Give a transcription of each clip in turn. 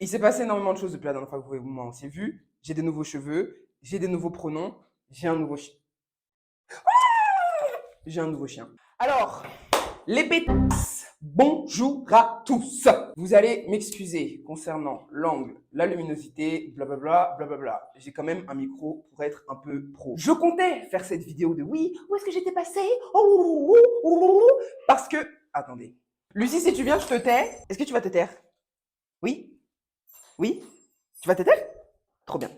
Il s'est passé énormément de choses depuis la dernière fois que vous et moi on s'est vu. J'ai des nouveaux cheveux, j'ai des nouveaux pronoms, j'ai un nouveau chien. J'ai un nouveau chien. Alors, les pétasses, bonjour à tous. Vous allez m'excuser concernant l'angle, la luminosité, blablabla, blablabla. J'ai quand même un micro pour être un peu pro. Je comptais faire cette vidéo de oui, où est-ce que j'étais passé? Parce que, attendez. Lucie, si tu viens, je te tais. Est-ce que tu vas te taire? Oui? Oui? Tu vas te taire? Trop bien.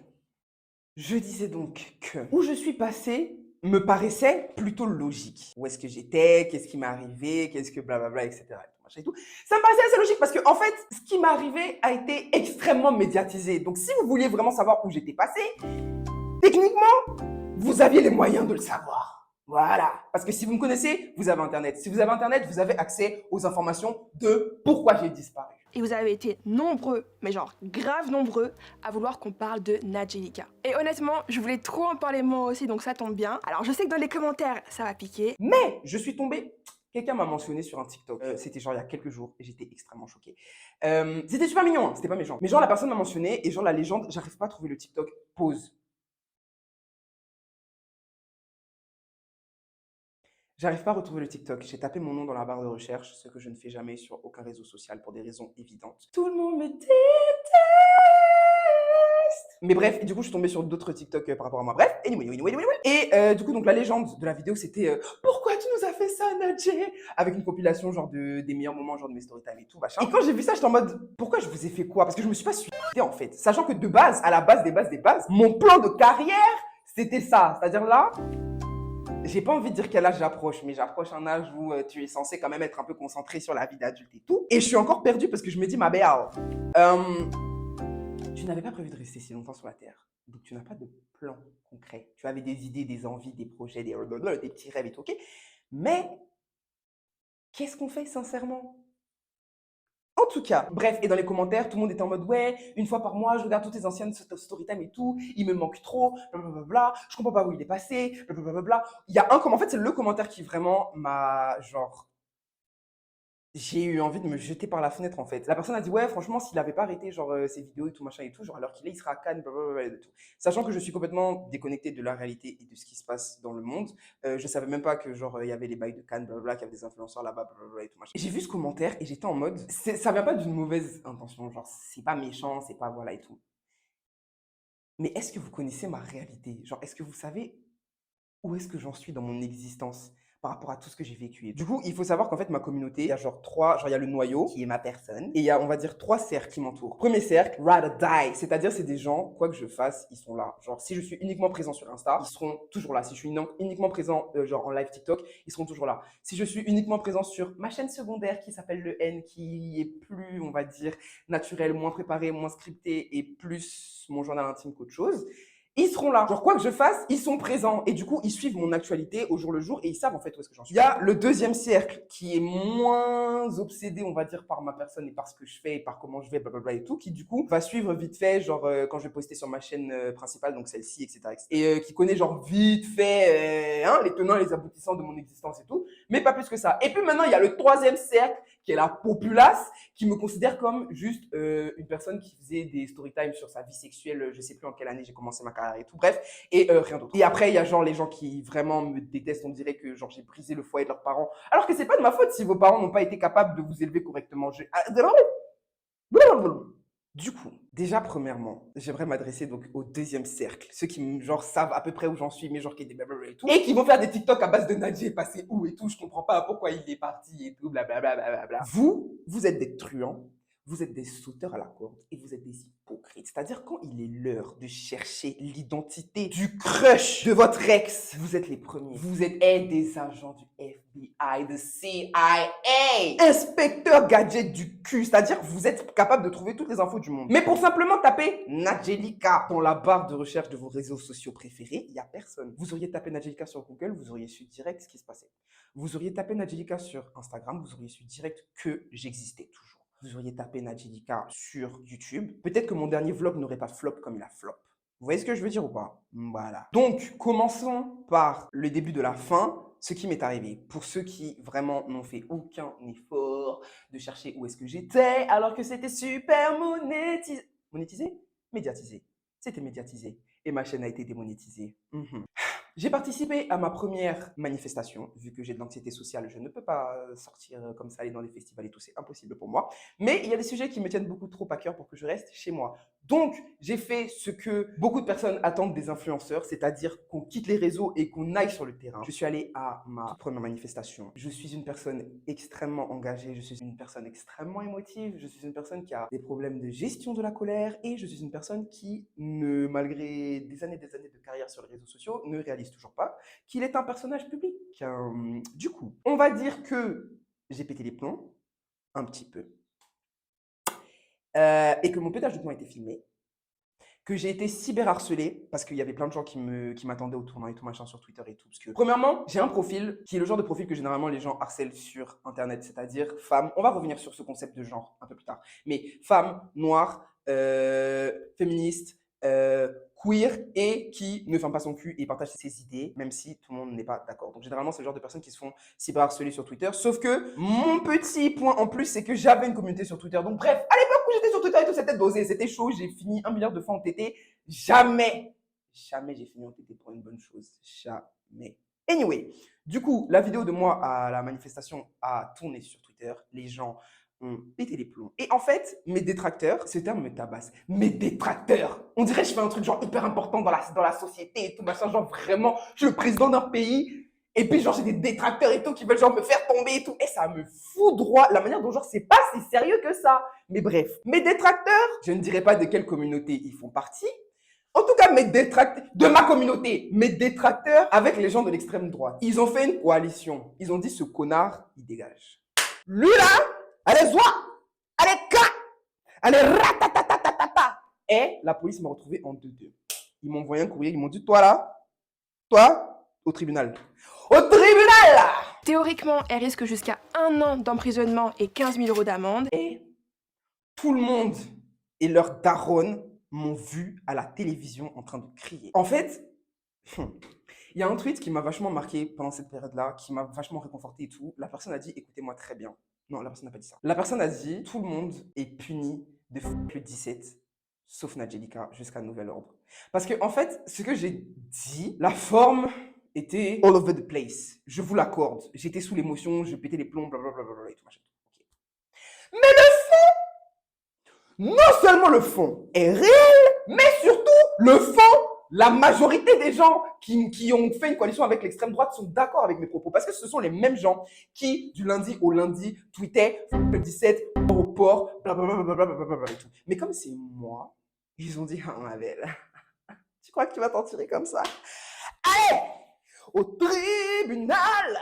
Je disais donc que où je suis passé me paraissait plutôt logique. Où est-ce que j'étais, qu'est-ce qui m'est arrivé, qu'est-ce que blablabla, etc. Et tout, machin et tout. Ça me paraissait assez logique parce que, en fait, ce qui m'est arrivé a été extrêmement médiatisé. Donc, si vous vouliez vraiment savoir où j'étais passé, techniquement, vous aviez les moyens de le savoir. Voilà. Parce que si vous me connaissez, vous avez Internet. Si vous avez Internet, vous avez accès aux informations de pourquoi j'ai disparu. Et vous avez été nombreux, mais genre grave nombreux, à vouloir qu'on parle de Nadjelika. Et honnêtement, je voulais trop en parler moi aussi, donc ça tombe bien. Alors je sais que dans les commentaires, ça va piquer. Mais je suis tombé. Quelqu'un m'a mentionné sur un TikTok. C'était genre il y a quelques jours et j'étais extrêmement choqué. C'était super mignon, hein, c'était pas méchant. Mais genre la personne m'a mentionné et genre la légende, j'arrive pas à trouver le TikTok. Pause. J'arrive pas à retrouver le TikTok. J'ai tapé mon nom dans la barre de recherche, ce que je ne fais jamais sur aucun réseau social pour des raisons évidentes. Tout le monde me déteste. Mais bref, et du coup, je suis tombée sur d'autres TikTok par rapport à moi. Bref, anyway. Et du coup, donc la légende de la vidéo, c'était pourquoi tu nous as fait ça, Nadjé? Avec une compilation genre des meilleurs moments, genre de mes storytime et tout, machin. Et quand j'ai vu ça, j'étais en mode pourquoi je vous ai fait quoi? Parce que je me suis pas suicidé en fait. Sachant que de base, à la base des bases, mon plan de carrière, c'était ça. C'est-à-dire là, j'ai pas envie de dire quel âge j'approche, mais j'approche un âge où tu es censé quand même être un peu concentré sur la vie d'adulte et tout. Et je suis encore perdu parce que je me dis, ma belle, tu n'avais pas prévu de rester si longtemps sur la Terre. Donc tu n'as pas de plan concret. Tu avais des idées, des envies, des projets, des petits rêves et tout, ok. Mais qu'est-ce qu'on fait sincèrement? En tout cas, bref, et dans les commentaires, tout le monde était en mode ouais, une fois par mois, je regarde toutes tes anciennes storytime et tout, il me manque trop, blablabla, je comprends pas où il est passé, blablabla. Il y a un commentaire, en fait, c'est le commentaire qui vraiment m'a, genre, j'ai eu envie de me jeter par la fenêtre en fait. La personne a dit ouais franchement s'il avait pas arrêté genre ses vidéos et tout machin et tout, genre alors qu'il est, il sera à Cannes, blablabla et tout. Sachant que je suis complètement déconnecté de la réalité et de ce qui se passe dans le monde, je savais même pas que genre il y avait les bails de Cannes, blablabla, qu'il y avait des influenceurs là-bas, blablabla et tout machin. Et j'ai vu ce commentaire et j'étais en mode, ça vient pas d'une mauvaise intention, genre c'est pas méchant, c'est pas voilà et tout. Mais est-ce que vous connaissez ma réalité? Genre est-ce que vous savez où est-ce que j'en suis dans mon existence par rapport à tout ce que j'ai vécu. Du coup, il faut savoir qu'en fait, ma communauté, il y a genre il y a le noyau, qui est ma personne, et il y a, on va dire, trois cercles qui m'entourent. Premier cercle, ride or die, c'est-à-dire c'est des gens, quoi que je fasse, ils sont là. Genre, si je suis uniquement présent sur Insta, ils seront toujours là. Si je suis uniquement présent, genre en live TikTok, ils seront toujours là. Si je suis uniquement présent sur ma chaîne secondaire qui s'appelle le N, qui est plus, on va dire, naturel, moins préparé, moins scripté et plus mon journal intime qu'autre chose, ils seront là. Genre, quoi que je fasse, ils sont présents. Et du coup, ils suivent mon actualité au jour le jour et ils savent en fait où est-ce que j'en suis. Il y a le deuxième cercle qui est moins obsédé, on va dire, par ma personne et par ce que je fais et par comment je vais, blablabla et tout, qui du coup va suivre vite fait, genre quand je vais poster sur ma chaîne principale, donc celle-ci, etc. Et qui connaît genre vite fait les tenants et les aboutissants de mon existence et tout, mais pas plus que ça. Et puis maintenant, il y a le troisième cercle qui est la populace, qui me considère comme juste une personne qui faisait des story time sur sa vie sexuelle, je sais plus en quelle année j'ai commencé ma carrière et tout, bref, et rien d'autre. Et après, il y a genre les gens qui vraiment me détestent, on dirait que genre j'ai brisé le foyer de leurs parents, alors que c'est pas de ma faute si vos parents n'ont pas été capables de vous élever correctement. Du coup, déjà premièrement, j'aimerais m'adresser donc au deuxième cercle, ceux qui genre savent à peu près où j'en suis, mais genre qui est des blablabla et tout, et qui vont faire des TikTok à base de Nadji est passé où et tout, je comprends pas pourquoi il est parti et tout, blablabla. Vous êtes des truands, vous êtes des sauteurs à la corde et vous êtes des hypocrites. C'est-à-dire quand il est l'heure de chercher l'identité du crush de votre ex, vous êtes les premiers. Vous êtes des agents du FBI, de CIA, inspecteur gadget du cul. C'est-à-dire vous êtes capable de trouver toutes les infos du monde. Mais pour simplement taper Nadjelika dans la barre de recherche de vos réseaux sociaux préférés, il n'y a personne. Vous auriez tapé Nadjelika sur Google, vous auriez su direct ce qui se passait. Vous auriez tapé Nadjelika sur Instagram, vous auriez su direct que j'existais toujours. Vous auriez tapé Nadjelika sur YouTube. Peut-être que mon dernier vlog n'aurait pas flop comme il a flop. Vous voyez ce que je veux dire ou pas? Voilà. Donc, commençons par le début de la fin. ce qui m'est arrivé, pour ceux qui vraiment n'ont fait aucun effort de chercher où est-ce que j'étais, alors que c'était super monétisé. Monétisé? Médiatisé. C'était médiatisé. Et ma chaîne a été démonétisée. J'ai participé à ma première manifestation. Vu que j'ai de l'anxiété sociale, je ne peux pas sortir comme ça, aller dans des festivals et tout, c'est impossible pour moi. Mais il y a des sujets qui me tiennent beaucoup trop à cœur pour que je reste chez moi. Donc, j'ai fait ce que beaucoup de personnes attendent des influenceurs, c'est-à-dire qu'on quitte les réseaux et qu'on aille sur le terrain. Je suis allé à ma première manifestation. Je suis une personne extrêmement engagée, je suis une personne extrêmement émotive, je suis une personne qui a des problèmes de gestion de la colère et je suis une personne qui, malgré des années de carrière sur les réseaux sociaux, ne réalise toujours pas qu'il est un personnage public. Du coup, on va dire que j'ai pété les plombs, un petit peu, et que mon pétage de plomb a été filmé, que j'ai été cyberharcelé parce qu'il y avait plein de gens qui m'attendaient au tournant et tout machin sur Twitter et tout. Parce que, premièrement, j'ai un profil qui est le genre de profil que généralement les gens harcèlent sur Internet, c'est-à-dire femme. On va revenir sur ce concept de genre un peu plus tard. Mais femme, noire, féministe, queer et qui ne ferme pas son cul et partage ses idées, même si tout le monde n'est pas d'accord. Donc généralement, c'est le genre de personnes qui se font cyberharceler sur Twitter. Sauf que mon petit point en plus, c'est que j'avais une communauté sur Twitter. Donc bref, à l'époque où j'étais sur Twitter et tout, c'était dosé, c'était chaud. J'ai fini 1 milliard de fois en TT. Jamais j'ai fini en TT pour une bonne chose. Jamais. Anyway, du coup, la vidéo de moi à la manifestation a tourné sur Twitter. Les gens ont pété les plombs. Et en fait, mes détracteurs, ce terme me tabasse, mes détracteurs, on dirait que je fais un truc genre hyper important dans la société et tout, machin, genre vraiment, je suis le président d'un pays, et puis genre j'ai des détracteurs et tout qui veulent genre me faire tomber et tout, et ça me fout droit, la manière dont genre c'est pas si sérieux que ça. Mais bref, mes détracteurs, je ne dirais pas de quelle communauté ils font partie, en tout cas, mes détracteurs, de ma communauté, mes détracteurs avec les gens de l'extrême droite, ils ont fait une coalition, ils ont dit ce connard, il dégage. Lui là, allez, zwa, allez, ka, allez, ratatatatata. Et la police m'a retrouvé en 2-2. Ils m'ont envoyé un courrier, ils m'ont dit, toi là, toi, au tribunal. Au tribunal! Théoriquement, elle risque jusqu'à 1 an d'emprisonnement et 15 000 € d'amende. Et tout le monde et leur daronne m'ont vu à la télévision en train de crier. En fait, il y a un tweet qui m'a vachement marqué pendant cette période-là, qui m'a vachement réconforté et tout. La personne a dit, écoutez-moi très bien. Non, la personne n'a pas dit ça. La personne a dit, tout le monde est puni de le 17, sauf Nadjelika, jusqu'à nouvel ordre. Parce que, en fait, ce que j'ai dit, la forme était all over the place. Je vous l'accorde. J'étais sous l'émotion, je pétais les plombs, blablabla et tout machin. Okay. Mais non seulement le fond est réel, mais surtout le fond, la majorité des gens qui ont fait une coalition avec l'extrême droite sont d'accord avec mes propos. Parce que ce sont les mêmes gens qui, du lundi au lundi, tweetaient le 17, au port, blablabla et tout. Mais comme c'est moi, ils ont dit, ah ma belle, tu crois que tu vas t'en tirer comme ça? Allez, au tribunal.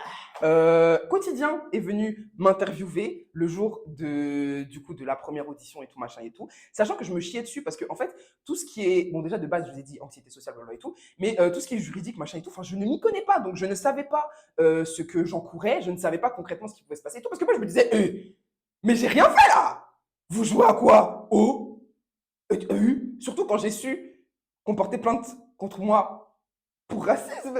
Quotidien est venu m'interviewer le jour du coup de la première audition et tout machin et tout, sachant que je me chiais dessus parce que en fait tout ce qui est bon déjà de base je vous ai dit anxiété sociale et tout, mais tout ce qui est juridique machin et tout, enfin je ne m'y connais pas donc je ne savais pas ce que j'encourais, je ne savais pas concrètement ce qui pouvait se passer et tout parce que moi je me disais mais j'ai rien fait là, vous jouez à quoi? Surtout quand j'ai su qu'on portait plainte contre moi pour racisme.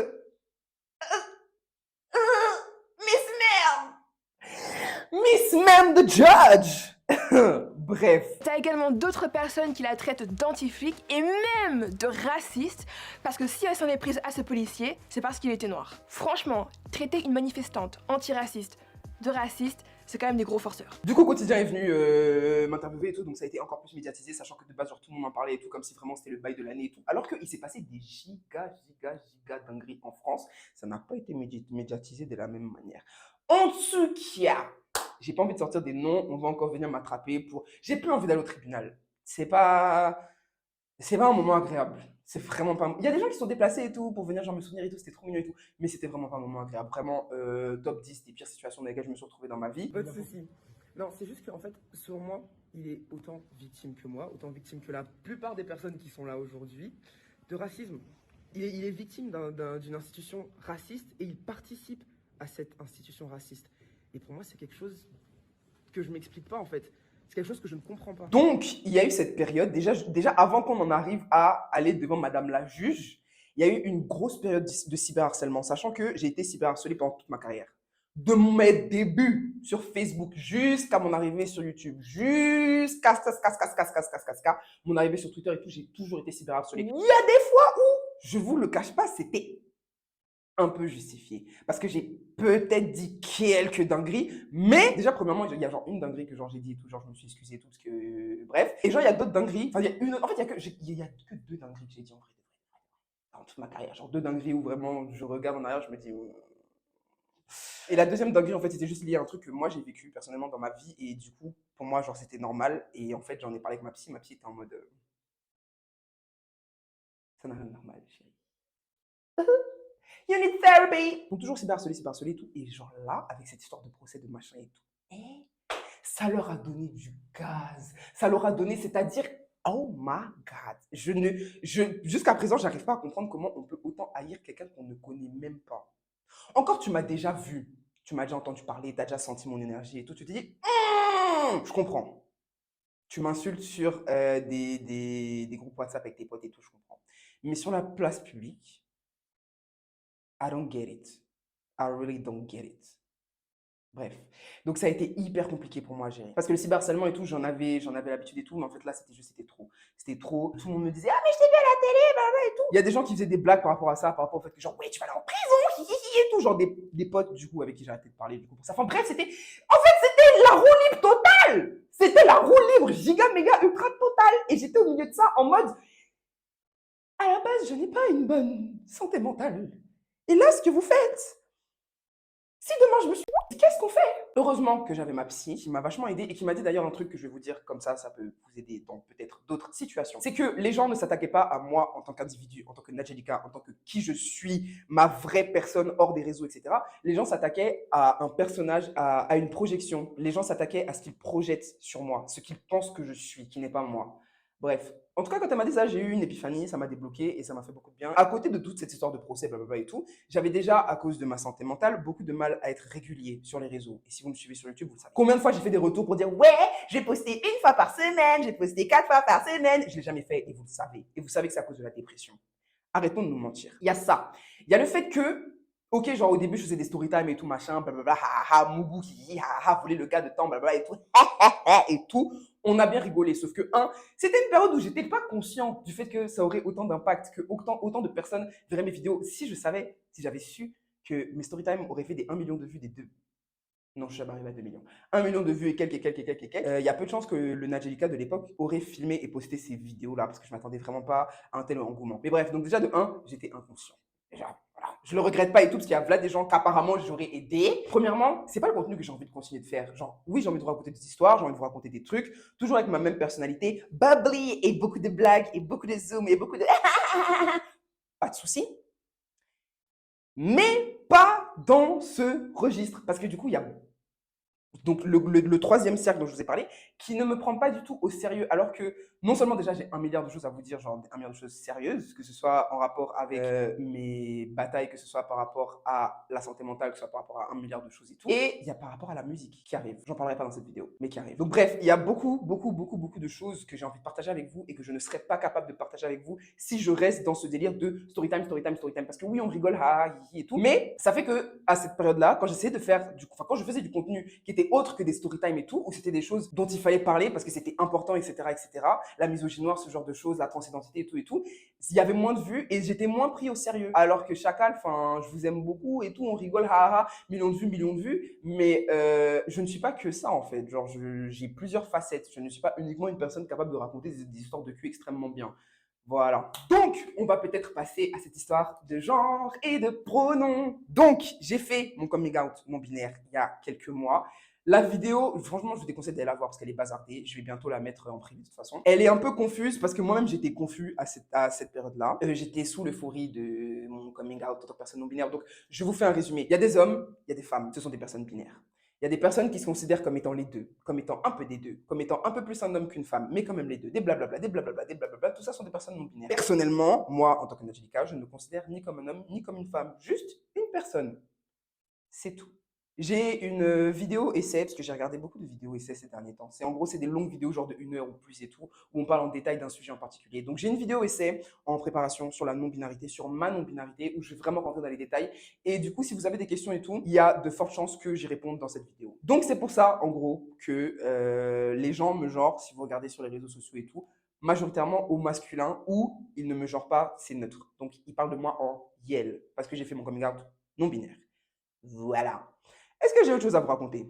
Miss Ma'am the Judge. Bref. T'as également d'autres personnes qui la traitent d'anti-flic et même de raciste, parce que si elle s'en est prise à ce policier, c'est parce qu'il était noir. Franchement, traiter une manifestante antiraciste de raciste, c'est quand même des gros forceurs. Du coup, Quotidien est venu m'interviewer et tout, donc ça a été encore plus médiatisé, sachant que de base, genre, tout le monde en parlait et tout, comme si vraiment c'était le bail de l'année et tout. Alors qu'il s'est passé des giga dingueries en France, ça n'a pas été médiatisé de la même manière. En tout cas, j'ai pas envie de sortir des noms, on va encore venir m'attraper pour... J'ai plus envie d'aller au tribunal. C'est pas un moment agréable. C'est vraiment pas... Il y a des gens qui sont déplacés et tout pour venir genre me soutenir et tout, c'était trop mignon et tout, mais c'était vraiment pas un moment agréable. Vraiment, top 10 des pires situations dans lesquelles je me suis retrouvé dans ma vie. Pas de soucis. Non, c'est juste qu'en fait, selon moi, il est autant victime que moi, autant victime que la plupart des personnes qui sont là aujourd'hui, de racisme. Il est victime d'une institution raciste et il participe à cette institution raciste. Et pour moi, c'est quelque chose que je m'explique pas en fait. C'est quelque chose que je ne comprends pas. Donc, il y a eu cette période, déjà avant qu'on en arrive à aller devant Madame la juge il y a eu une grosse période de cyberharcèlement, sachant que j'ai été cyberharcelé pendant toute ma carrière. De mes débuts sur Facebook jusqu'à mon arrivée sur YouTube, jusqu'à mon arrivée sur Twitter et tout, j'ai toujours été cyberharcelé. Il y a des fois où, je vous le cache pas, c'était un peu justifié. Parce que j'ai peut-être dit quelques dingueries, mais déjà, premièrement, il y a genre une dinguerie que genre j'ai dit et tout, genre je me suis excusé et tout, parce que bref. Et genre, il y a d'autres dingueries, enfin, il y a une, en fait, il y a que deux dingueries que j'ai dit en vrai, dans toute ma carrière. Genre deux dingueries où vraiment, je regarde en arrière, je me dis. Et la deuxième dinguerie, en fait, c'était juste lié à un truc que moi j'ai vécu personnellement dans ma vie, et du coup, pour moi, genre, c'était normal. Et en fait, j'en ai parlé avec ma psy était en mode. Ça n'a rien de normal, chérie. You need therapy. Donc toujours cyberharcelé et tout. Et genre là, avec cette histoire de procès, de machin et tout, ça leur a donné du gaz. Ça leur a donné, c'est-à-dire, oh my God. Jusqu'à présent, j'arrive pas à comprendre comment on peut autant haïr quelqu'un qu'on ne connaît même pas. Encore, tu m'as déjà vu. Tu m'as déjà entendu parler, tu as déjà senti mon énergie et tout. Tu te dis, je comprends. Tu m'insultes sur des groupes WhatsApp avec tes potes et tout, je comprends. Mais sur la place publique, I don't get it. I really don't get it. Bref. Donc ça a été hyper compliqué pour moi à gérer. Parce que le cyberharcèlement et tout, j'en avais l'habitude et tout, mais en fait là, c'était trop. C'était trop. Tout le monde me disait, ah mais je t'ai vu à la télé, blablabla et tout. Il y a des gens qui faisaient des blagues par rapport à ça, par rapport au fait que genre, ouais, tu vas aller en prison, hihihi et tout. Genre des potes, du coup, avec qui j'ai arrêté de parler, du coup, pour ça. Enfin bref, c'était la roue libre totale. C'était la roue libre, giga, méga, ultra totale. Et j'étais au milieu de ça en mode, à la base, je n'ai pas une bonne santé mentale. Et là, ce que vous faites, si demain je me suis dit, qu'est-ce qu'on fait? Heureusement que j'avais ma psy qui m'a vachement aidé et qui m'a dit d'ailleurs un truc que je vais vous dire comme ça peut vous aider dans peut-être d'autres situations. C'est que les gens ne s'attaquaient pas à moi en tant qu'individu, en tant que Nadjelika, en tant que qui je suis, ma vraie personne hors des réseaux, etc. Les gens s'attaquaient à un personnage, à une projection. Les gens s'attaquaient à ce qu'ils projettent sur moi, ce qu'ils pensent que je suis, qui n'est pas moi. Bref. En tout cas, quand elle m'a dit ça, j'ai eu une épiphanie, ça m'a débloqué et ça m'a fait beaucoup de bien. À côté de toute cette histoire de procès, blablabla et tout, j'avais déjà, à cause de ma santé mentale, beaucoup de mal à être régulier sur les réseaux. Et si vous me suivez sur YouTube, vous le savez. Combien de fois j'ai fait des retours pour dire ouais, j'ai posté une fois par semaine, j'ai posté 4 fois par semaine. Je ne l'ai jamais fait et vous le savez. Et vous savez que c'est à cause de la dépression. Arrêtons de nous mentir. Il y a ça. Il y a le fait que, ok, genre au début, je faisais des story time et tout, machin, blablabla, moubou, hihi, voler le gars de temps, blablabla et tout, et tout. On a bien rigolé, sauf que, c'était une période où j'étais pas conscient du fait que ça aurait autant d'impact, que autant de personnes verraient mes vidéos. Si j'avais su que mes story time auraient fait des 1 million de vues, des 2. Non, je suis jamais arrivé à 2 millions. 1 million de vues et quelques. Il y a peu de chances que le Nadjelika de l'époque aurait filmé et posté ces vidéos-là, parce que je ne m'attendais vraiment pas à un tel engouement. Mais bref, donc déjà de 1, j'étais inconscient. Déjà, voilà. Je le regrette pas et tout, parce qu'il y a là des gens qu'apparemment j'aurais aidé. Premièrement, c'est pas le contenu que j'ai envie de continuer de faire. Genre, oui, j'ai envie de vous raconter des histoires, j'ai envie de vous raconter des trucs, toujours avec ma même personnalité, bubbly, et beaucoup de blagues, et beaucoup de zoom, et beaucoup de... Pas de souci. Mais pas dans ce registre. Parce que du coup, il y a donc le troisième cercle dont je vous ai parlé, qui ne me prend pas du tout au sérieux, alors que non seulement déjà j'ai 1 milliard de choses à vous dire, genre 1 milliard de choses sérieuses, que ce soit en rapport avec mes batailles, que ce soit par rapport à la santé mentale, que ce soit par rapport à 1 milliard de choses et tout. Et il y a par rapport à la musique qui arrive. J'en parlerai pas dans cette vidéo, mais qui arrive. Donc bref, il y a beaucoup de choses que j'ai envie de partager avec vous et que je ne serais pas capable de partager avec vous si je reste dans ce délire de story time. Parce que oui, on rigole, et tout. Mais ça fait que à cette période-là, quand j'essayais de faire quand je faisais du contenu qui était autre que des story time et tout, où c'était des choses dont il fallait parler parce que c'était important, etc., la misogynie noire, ce genre de choses, la transidentité et tout, il y avait moins de vues et j'étais moins pris au sérieux. Alors que Chacal, enfin, je vous aime beaucoup et tout, on rigole, millions de vues, mais je ne suis pas que ça en fait. Genre, j'ai plusieurs facettes. Je ne suis pas uniquement une personne capable de raconter des histoires de cul extrêmement bien. Voilà. Donc, on va peut-être passer à cette histoire de genre et de pronoms. Donc, j'ai fait mon coming out non binaire il y a quelques mois. La vidéo, franchement, je vous déconseille d'aller la voir parce qu'elle est bazardée. Je vais bientôt la mettre en privé de toute façon. Elle est un peu confuse parce que moi-même, j'étais confus à cette période-là. J'étais sous l'euphorie de mon coming out en tant que personne non binaire. Donc, je vous fais un résumé. Il y a des hommes, il y a des femmes. Ce sont des personnes binaires. Il y a des personnes qui se considèrent comme étant les deux, comme étant un peu des deux, comme étant un peu plus un homme qu'une femme, mais quand même les deux. Des blablabla. Tout ça sont des personnes non binaires. Personnellement, moi, en tant que Nadjelika, je ne me considère ni comme un homme, ni comme une femme. Juste une personne. C'est tout. J'ai une vidéo essai, parce que j'ai regardé beaucoup de vidéos essais ces derniers temps. En gros, c'est des longues vidéos, genre de 1 heure ou plus et tout, où on parle en détail d'un sujet en particulier. Donc, j'ai une vidéo essai en préparation sur la non-binarité, sur ma non-binarité, où je vais vraiment rentrer dans les détails. Et du coup, si vous avez des questions et tout, il y a de fortes chances que j'y réponde dans cette vidéo. Donc, c'est pour ça, en gros, que les gens me genrent, si vous regardez sur les réseaux sociaux et tout, majoritairement au masculin, ou ils ne me genrent pas, c'est neutre. Donc, ils parlent de moi en yel, parce que j'ai fait mon coming out non-binaire. Voilà. Est-ce que j'ai autre chose à vous raconter?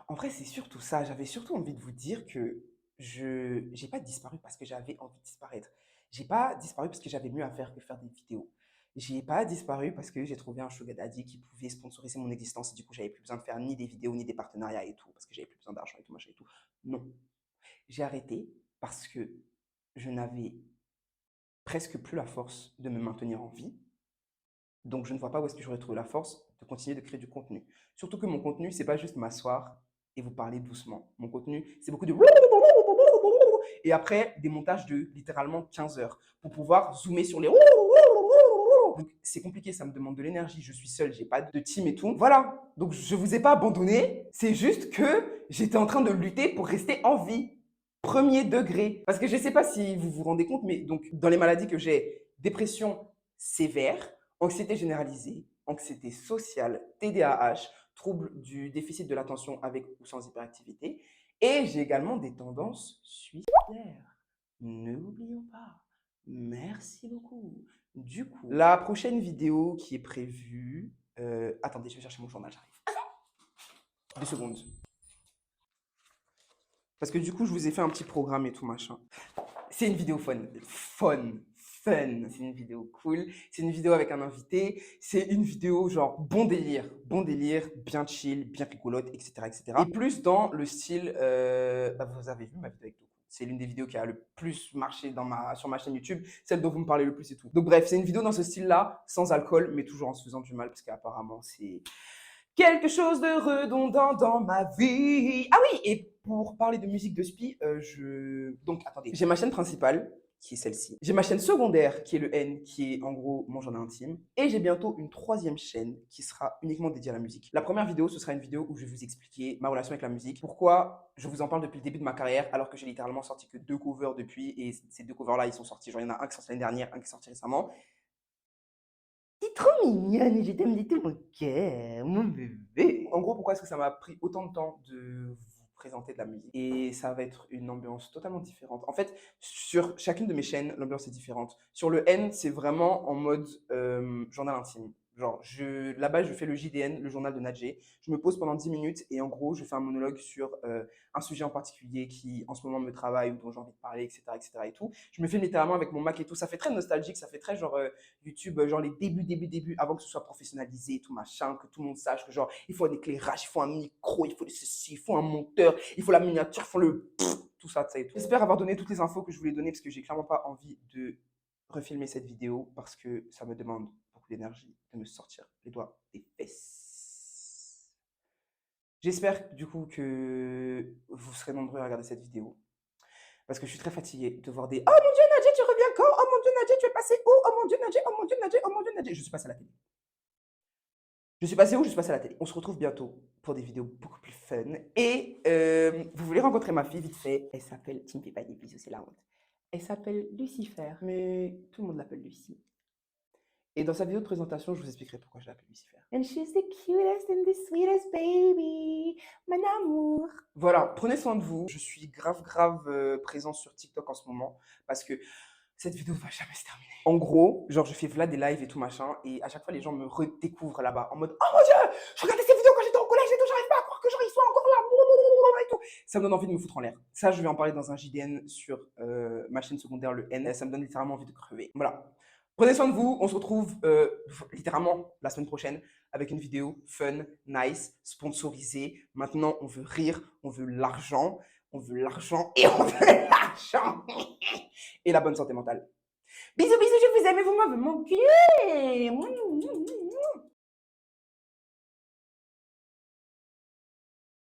En vrai, c'est surtout ça. J'avais surtout envie de vous dire que je n'ai pas disparu parce que j'avais envie de disparaître. J'ai pas disparu parce que j'avais mieux à faire que faire des vidéos. J'ai pas disparu parce que j'ai trouvé un sugar daddy qui pouvait sponsoriser mon existence et du coup, j'avais plus besoin de faire ni des vidéos ni des partenariats et tout parce que j'avais plus besoin d'argent et tout, machin et tout. Non. J'ai arrêté parce que je n'avais presque plus la force de me maintenir en vie. Donc, je ne vois pas où est-ce que j'aurais trouvé la force de continuer de créer du contenu. Surtout que mon contenu, c'est pas juste m'asseoir et vous parler doucement. Mon contenu, c'est beaucoup de... Et après, des montages de littéralement 15 heures pour pouvoir zoomer sur les... Donc, c'est compliqué, ça me demande de l'énergie. Je suis seul, j'ai pas de team et tout. Voilà. Donc, je vous ai pas abandonné. C'est juste que j'étais en train de lutter pour rester en vie. Premier degré. Parce que je sais pas si vous vous rendez compte, mais donc, dans les maladies que j'ai, dépression sévère, anxiété généralisée, anxiété sociale, TDAH, trouble du déficit de l'attention avec ou sans hyperactivité. Et j'ai également des tendances suicidaires. Ne l'oublions pas. Merci beaucoup. Du coup, la prochaine vidéo qui est prévue... attendez, je vais chercher mon journal, j'arrive. 2 secondes. Parce que du coup, je vous ai fait un petit programme et tout machin. C'est une vidéo fun. Fun. C'est une vidéo cool. C'est une vidéo avec un invité. C'est une vidéo genre bon délire, bien chill, bien rigolote, etc., etc. Et plus dans le style, vous avez vu ma vidéo avec Doku. C'est l'une des vidéos qui a le plus marché sur ma chaîne YouTube, celle dont vous me parlez le plus et tout. Donc bref, c'est une vidéo dans ce style-là, sans alcool, mais toujours en se faisant du mal, parce qu'apparemment, c'est quelque chose de redondant dans ma vie. Ah oui, et pour parler de musique de spi, donc attendez, j'ai ma chaîne principale qui est celle-ci. J'ai ma chaîne secondaire qui est le N, qui est en gros mon journal intime. Et j'ai bientôt une 3e chaîne qui sera uniquement dédiée à la musique. La première vidéo, ce sera une vidéo où je vais vous expliquer ma relation avec la musique. Pourquoi je vous en parle depuis le début de ma carrière alors que j'ai littéralement sorti que 2 covers depuis. Et ces 2 covers-là, ils sont sortis. Genre, il y en a un qui est sorti l'année dernière, un qui est sorti récemment. T'es trop mignonne et je t'aime de tout mon cœur, mon bébé. En gros, pourquoi est-ce que ça m'a pris autant de temps de vous présenter de la musique? Et ça va être une ambiance totalement différente. En fait, sur chacune de mes chaînes, l'ambiance est différente. Sur le N, c'est vraiment en mode journal intime. Genre, là-bas, je fais le JDN, le journal de Nadjé. Je me pose pendant 10 minutes et en gros, je fais un monologue sur un sujet en particulier qui, en ce moment, me travaille ou dont j'ai envie de parler, etc., etc. et tout. Je me filme littéralement avec mon Mac et tout. Ça fait très nostalgique, ça fait très genre YouTube, genre les débuts, avant que ce soit professionnalisé et tout machin, que tout le monde sache que genre, il faut un éclairage, il faut un micro, il faut ceci, il faut un monteur, il faut la miniature, il faut tout ça, et tout. J'espère avoir donné toutes les infos que je voulais donner parce que j'ai clairement pas envie de refilmer cette vidéo parce que ça me demande beaucoup d'énergie de me sortir les doigts des fesses. J'espère du coup que vous serez nombreux à regarder cette vidéo parce que je suis très fatiguée de voir des « Oh mon Dieu, Nadjé, tu reviens quand? Oh mon Dieu, Nadjé, tu es passé où? Oh mon Dieu, Nadjé, oh mon Dieu, Nadjé, oh mon Dieu, Nadjé. » Je suis passé à la télé. Je suis passé où? Je suis passé à la télé. On se retrouve bientôt pour des vidéos beaucoup plus fun. Et vous voulez rencontrer ma fille vite fait. Elle s'appelle, tu me fais pas des bisous, c'est la honte. Elle s'appelle Lucifer, mais tout le monde l'appelle Lucie. Et dans sa vidéo de présentation, je vous expliquerai pourquoi je l'appelle Lucifer. And she's the cutest and the sweetest baby, mon amour. Voilà, prenez soin de vous. Je suis grave présent sur TikTok en ce moment parce que cette vidéo va jamais se terminer. En gros, genre je fais Vlad des lives et tout machin et à chaque fois les gens me redécouvrent là-bas en mode « Oh mon Dieu, je regardais ces vidéos quand j'étais au collège et tout, j'arrive pas à croire que genre ils soient encore là et tout. » Ça me donne envie de me foutre en l'air. Ça, je vais en parler dans un JDN sur ma chaîne secondaire, le N. Ça me donne littéralement envie de crever. Voilà. Prenez soin de vous, on se retrouve littéralement la semaine prochaine avec une vidéo fun, nice, sponsorisée. Maintenant, on veut rire, on veut l'argent et on veut l'argent et la bonne santé mentale. Bisous, bisous, je vous aime et vous m'avez manqué.